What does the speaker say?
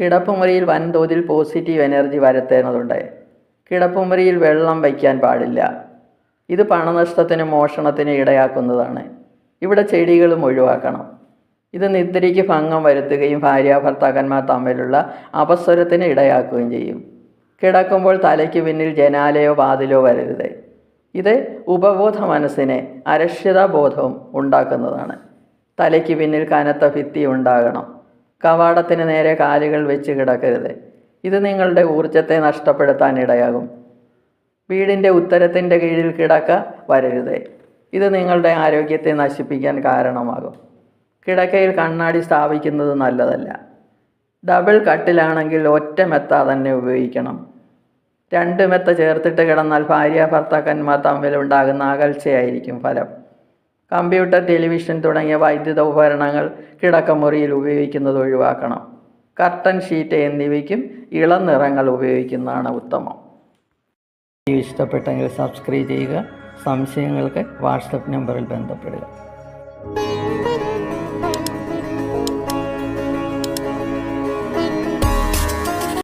കിടപ്പുമുറിയിൽ വൻതോതിൽ positive energy വരുത്തേണ്ടതുണ്ട്. കിടപ്പുമുറിയിൽ വെള്ളം വയ്ക്കാൻ പാടില്ല. ഇത് പണനഷ്ടത്തിനും മോഷണത്തിനും ഇടയാക്കുന്നതാണ്. ഇവിടെ ചെടികളും ഒഴിവാക്കണം. ഇത് നിദ്രയ്ക്ക് ഭംഗം വരുത്തുകയും ഭാര്യാഭർത്താക്കന്മാർ തമ്മിലുള്ള അപസ്വരത്തിന് ഇടയാക്കുകയും ചെയ്യും. കിടക്കുമ്പോൾ തലയ്ക്ക് പിന്നിൽ ജനാലയോ വാതിലോ വരരുത്. ഇത് ഉപബോധ മനസ്സിനെ അരക്ഷിതാബോധവും ഉണ്ടാക്കുന്നതാണ്. തലയ്ക്ക് പിന്നിൽ കനത്ത ഭിത്തി ഉണ്ടാകണം. കവാടത്തിന് നേരെ കാലുകൾ വെച്ച് കിടക്കരുത്. ഇത് നിങ്ങളുടെ ഊർജത്തെ നഷ്ടപ്പെടുത്താൻ ഇടയാകും. വീടിൻ്റെ ഉത്തരത്തിൻ്റെ കീഴിൽ കിടക്ക വരരുത്. ഇത് നിങ്ങളുടെ ആരോഗ്യത്തെ നശിപ്പിക്കാൻ കാരണമാകും. കിടക്കയിൽ കണ്ണാടി സ്ഥാപിക്കുന്നത് നല്ലതല്ല. ഡബിൾ കട്ടിലാണെങ്കിൽ ഒറ്റ മെത്ത തന്നെ ഉപയോഗിക്കണം. 2 മെത്ത ചേർത്തിട്ട് കിടന്നാൽ ഭാര്യാഭർത്താക്കന്മാർ തമ്മിലുണ്ടാകുന്ന അകൽച്ചയായിരിക്കും ഫലം. കമ്പ്യൂട്ടർ, ടെലിവിഷൻ തുടങ്ങിയ വൈദ്യുത ഉപകരണങ്ങൾ കിടക്കമുറിയിൽ ഉപയോഗിക്കുന്നത് ഒഴിവാക്കണം. കർട്ടൻ, ഷീറ്റ് എന്നിവയ്ക്കും ഇളം നിറങ്ങൾ ഉപയോഗിക്കുന്നതാണ് ഉത്തമം. വീഡിയോ ഇഷ്ടപ്പെട്ടെങ്കിൽ സബ്സ്ക്രൈബ് ചെയ്യുക. സംശയങ്ങൾക്ക് വാട്സപ്പ് നമ്പറിൽ ബന്ധപ്പെടുക.